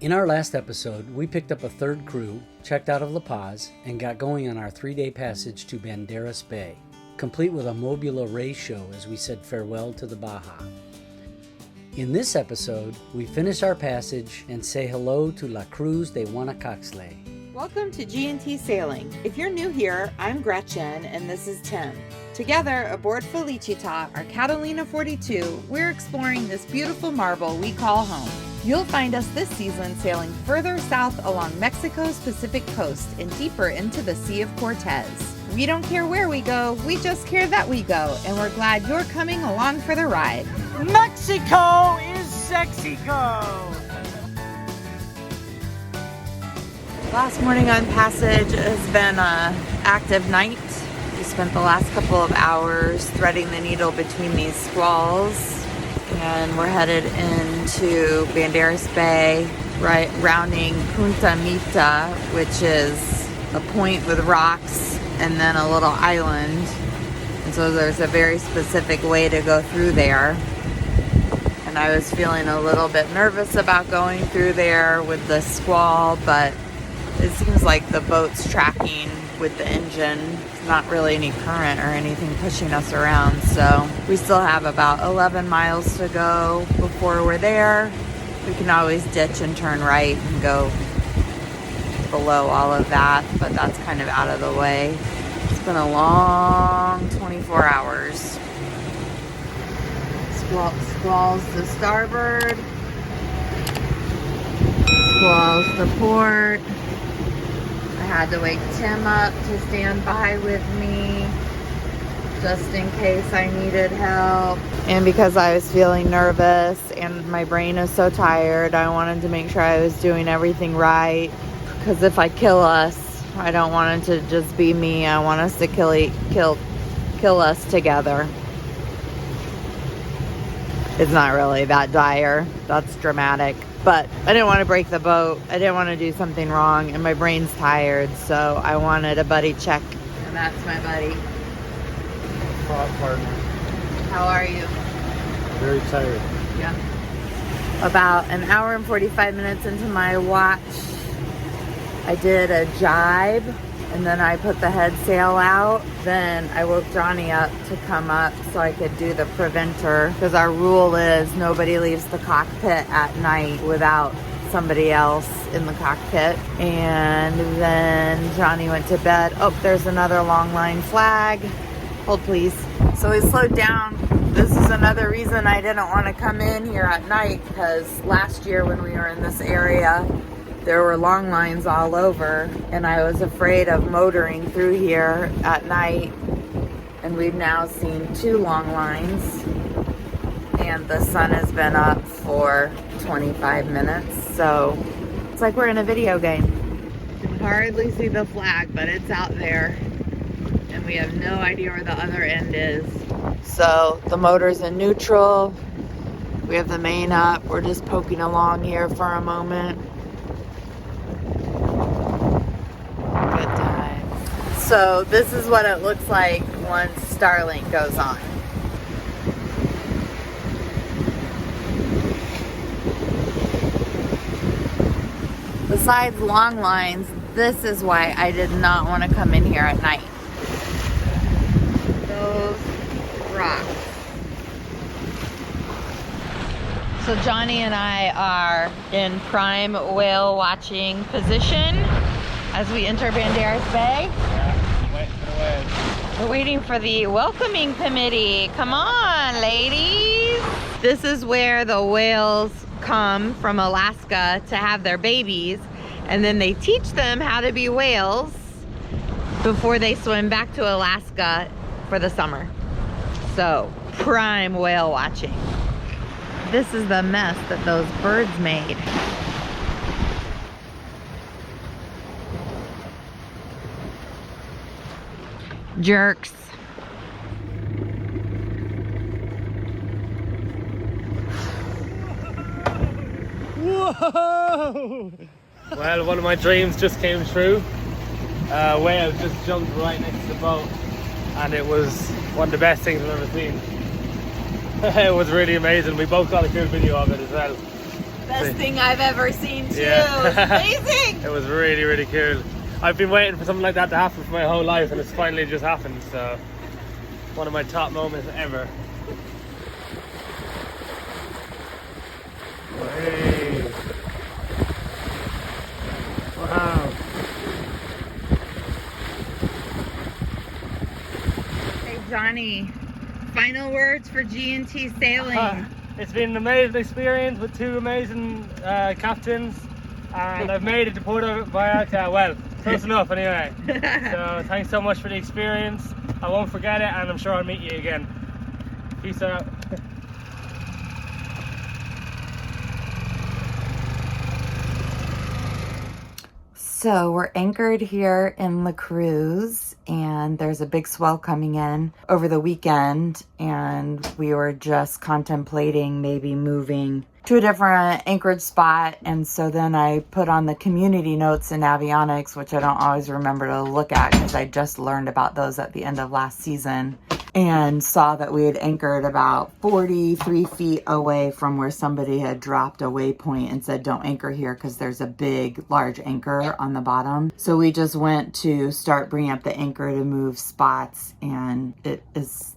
In our last episode, we picked up a third crew, checked out of La Paz, and got going on our 3-day passage to Banderas Bay, complete with a Mobula Ray show as we said farewell to the Baja. In this episode, we finish our passage and say hello to La Cruz de Guanacaxtla. Welcome to gntsailing. If you're new here, I'm Gretchen and this is Tim. Together, aboard Felicita, our Catalina 42, we're exploring this beautiful marble we call home. You'll find us this season sailing further south along Mexico's Pacific coast and deeper into the Sea of Cortes. We don't care where we go, we just care that we go, and we're glad you're coming along for the ride. Mexico is sexy go! Last morning on passage has been an active night. We spent the last couple of hours threading the needle between these squalls, and we're headed into Banderas Bay, right rounding Punta Mita, which is a point with rocks and then a little island. And so there's a very specific way to go through there. And I was feeling a little bit nervous about going through there with the squall, but it seems like the boat's tracking with the engine. It's not really any current or anything pushing us around. So we still have about 11 miles to go before we're there. We can always ditch and turn right and go below all of that, but that's kind of out of the way. It's been a long 24 hours. Squalls to starboard, squalls to port. I had to wake Tim up to stand by with me just in case I needed help. And because I was feeling nervous and my brain is so tired, I wanted to make sure I was doing everything right. Because if I kill us, I don't want it to just be me. I want us to kill us together. It's not really that dire. That's dramatic. But I didn't want to break the boat. I didn't want to do something wrong. And my brain's tired. So I wanted a buddy check. And that's my buddy. Partner. How are you? Very tired. Yeah. About an hour and 45 minutes into my watch, I did a jibe. And then I put the head sail out. Then I woke Johnny up to come up so I could do the preventer. Because our rule is nobody leaves the cockpit at night without somebody else in the cockpit. And then Johnny went to bed. Oh, there's another long line flag. Hold please. So we slowed down. This is another reason I didn't want to come in here at night. Because last year when we were in this area, there were long lines all over, and I was afraid of motoring through here at night. And we've now seen 2 long lines, and the sun has been up for 25 minutes, so it's like we're in a video game. You can hardly see the flag, but it's out there, and we have no idea where the other end is. So the motor's in neutral. We have the main up. We're just poking along here for a moment. So this is what it looks like once Starlink goes on. Besides long lines, this is why I did not want to come in here at night. Those rocks. So Johnny and I are in prime whale watching position as we enter Banderas Bay. We're waiting for the welcoming committee. Come on, ladies. This is where the whales come from Alaska to have their babies, and then they teach them how to be whales before they swim back to Alaska for the summer. So, prime whale watching. This is the mess that those birds made. Jerks. Whoa! Well, one of my dreams just came true. Whale just jumped right next to the boat, and it was one of the best things I've ever seen. It was really amazing. We both got a good video of it as well. Best thing I've ever seen too. Yeah. It's amazing. It was really, really cool. I've been waiting for something like that to happen for my whole life, and it's finally just happened. So, one of my top moments ever. Hey. Wow. Hey Johnny, final words for G&T sailing. It's been an amazing experience with two amazing captains, and I've made it to Puerto Vallarta, well, close enough anyway. So thanks so much for the experience. I won't forget it, and I'm sure I'll meet you again. Peace out. So we're anchored here in La Cruz, and there's a big swell coming in over the weekend, and we were just contemplating maybe moving to a different anchored spot. And so then I put on the community notes in avionics, which I don't always remember to look at because I just learned about those at the end of last season, and saw that we had anchored about 43 feet away from where somebody had dropped a waypoint and said, don't anchor here because there's a big, large anchor on the bottom. So we just went to start bringing up the anchor to move spots, and it is,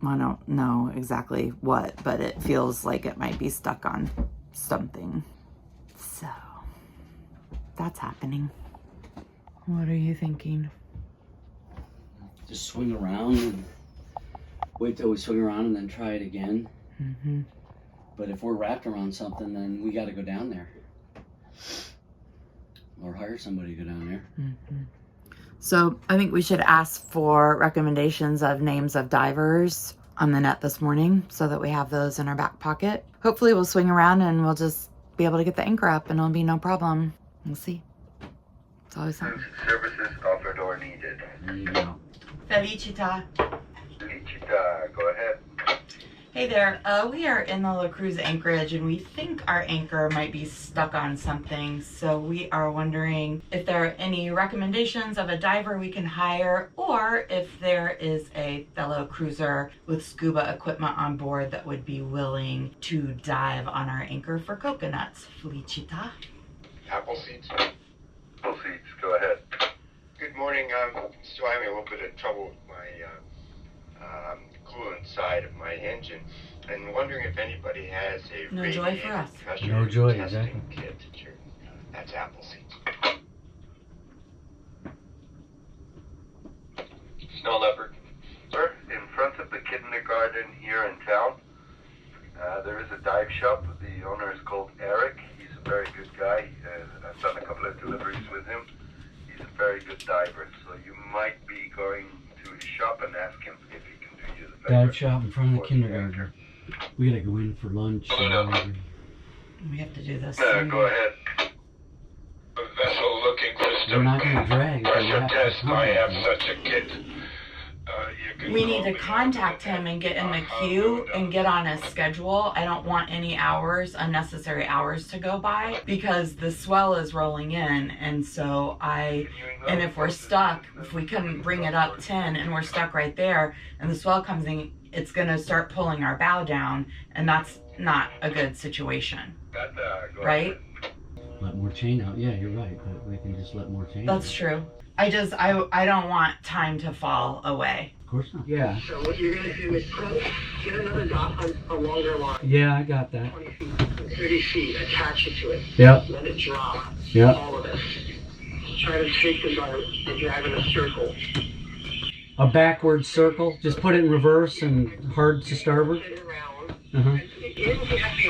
I don't know exactly what, but it feels like it might be stuck on something. So that's happening. What are you thinking? Just swing around and wait till we swing around and then try it again. Mm-hmm. But if we're wrapped around something, then we got to go down there. Or hire somebody to go down there. Mm-hmm. So I think we should ask for recommendations of names of divers on the net this morning so that we have those in our back pocket. Hopefully we'll swing around and we'll just be able to get the anchor up and it'll be no problem. We'll see. It's always something. Services offered or needed. There you go. Felicita. Felicita, go ahead. Hey there, we are in the La Cruz anchorage and we think our anchor might be stuck on something. So we are wondering if there are any recommendations of a diver we can hire, or if there is a fellow cruiser with scuba equipment on board that would be willing to dive on our anchor for coconuts. Felicita. Apple seeds? Apple seeds, go ahead. Good morning. Still having a little bit of trouble with my coolant side of my engine, and wondering if anybody has a No joy for us. pressure No joy, testing exactly. kit. Sure. That's apple seeds. Snow leopard. Sir, in front of the kindergarten here in town, there is a dive shop. The owner is called Eric. He's a very good guy. I've done a couple of deliveries with him. He's a very good diver, so you might be going to his shop and ask him if he can do you the favor. Dive shop in front of the kindergarten. We gotta go in for lunch. We have to do this. Go ahead. A vessel looking system. We're not gonna drag. but we Pressure have to test. I have contact such a kit. You can We need to call me contact him and get in the queue and get on his schedule. I don't want any hours, unnecessary hours to go by, because the swell is rolling in. And so and if we're stuck, if we couldn't bring it up 10 and we're stuck right there and the swell comes in, it's going to start pulling our bow down, and that's not a good situation, Go right? ahead. Let more chain out. Yeah, you're right. But we can just let more chain out. That's true. I don't want time to fall away. Of course not. Yeah. So what you're going to do is get another dot on a longer line, Yeah, I got that. 20 feet, 30 feet, attach it to it. Yep. Let it drop. Yep. All of it. Try to take the dart and drive in a circle. A backward circle. Just put it in reverse and hard to starboard. Spin it around. Uh-huh. Even if you have to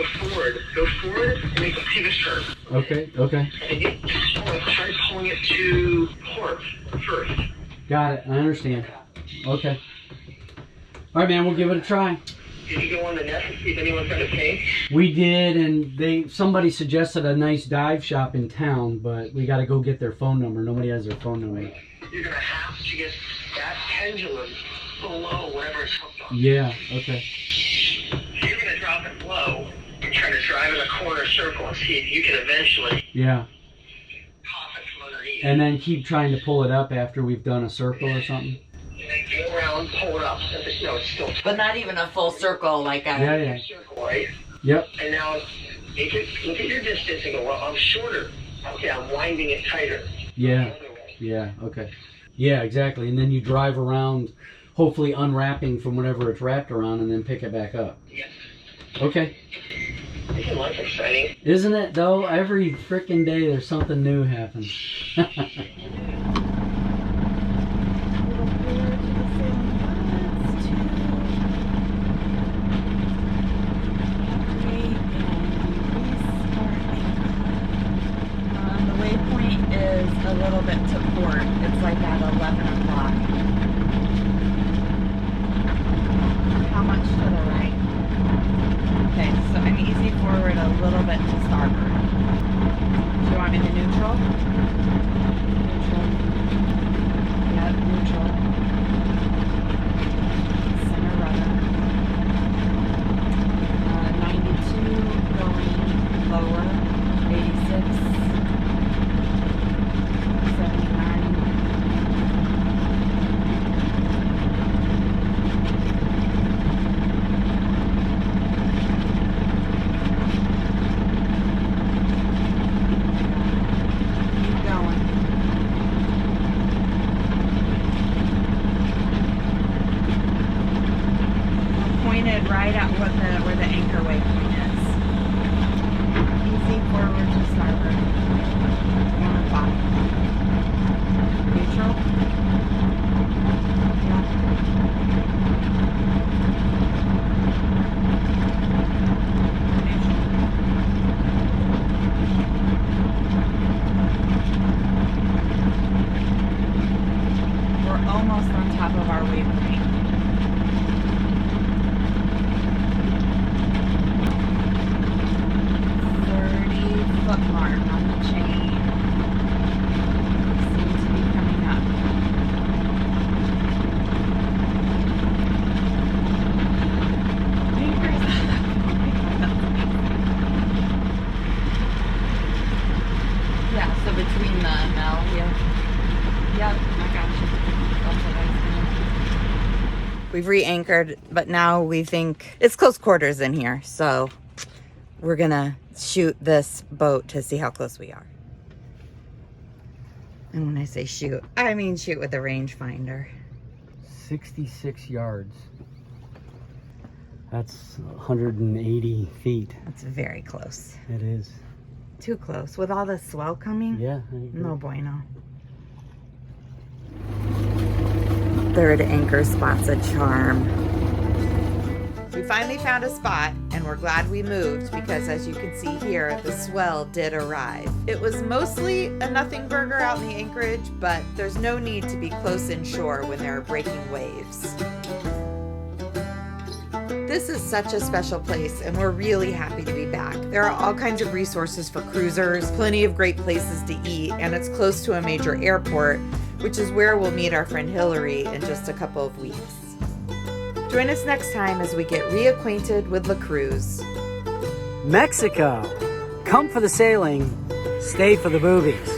go forward and make a pivot turn. Okay, okay. And you try pulling it to port first. Got it. I understand. Okay. All right, man. We'll give it a try. Did you go on the net and see if anyone's got a tank? We did, and somebody suggested a nice dive shop in town, but we got to go get their phone number. Nobody has their phone number. You're going to have to get that pendulum below whatever it's hooked on. Yeah. Okay. You're going to drop it low and try to drive in a corner circle and see if you can eventually Yeah. pop it from underneath. And then keep trying to pull it up after we've done a circle or something. And then go around, pull it up. And it's still But not even a full circle like a... Yeah, yeah. circle, right? Yep. And now Look at your distance and go, well, I'm shorter. Okay, I'm winding it tighter. Yeah. Yeah, okay. Yeah, exactly. And then you drive around, hopefully unwrapping from whatever it's wrapped around, and then pick it back up. Yes. Okay. Isn't life exciting? Isn't it, though? Every frickin' day there's something new happens. The waypoint is a little bit to port. It's like at 11 o'clock. How much to the right? Okay, so I'm easy forward a little bit to starboard. Do you want me to neutral? Neutral. Yep, neutral. Center rudder. 92 going lower. 86. 79. Keep going. We're pointed right at where the anchor waypoint is. Easy forward to starboard. 1 o'clock. Neutral. Yeah. We're almost on top of our waypoint. 30-foot mark on the chain. Seems to be coming up. Anchor's up. Yeah, so between the Mel here. Yep, I got you. That's what I was gonna do. We've re-anchored, but now we think it's close quarters in here, so we're gonna shoot this boat to see how close we are. And when I say shoot, I mean shoot with a rangefinder. 66 yards. That's 180 feet. That's very close. It is. Too close. With all the swell coming? Yeah, I agree. No bueno. Third anchor spot's a charm. We finally found a spot, and we're glad we moved because, as you can see here, the swell did arrive. It was mostly a nothing burger out in the anchorage, but there's no need to be close inshore when there are breaking waves. This is such a special place, and we're really happy to be back. There are all kinds of resources for cruisers, plenty of great places to eat, and it's close to a major airport, which is where we'll meet our friend Hillary in just a couple of weeks. Join us next time as we get reacquainted with La Cruz. Mexico. Come for the sailing, stay for the boobies.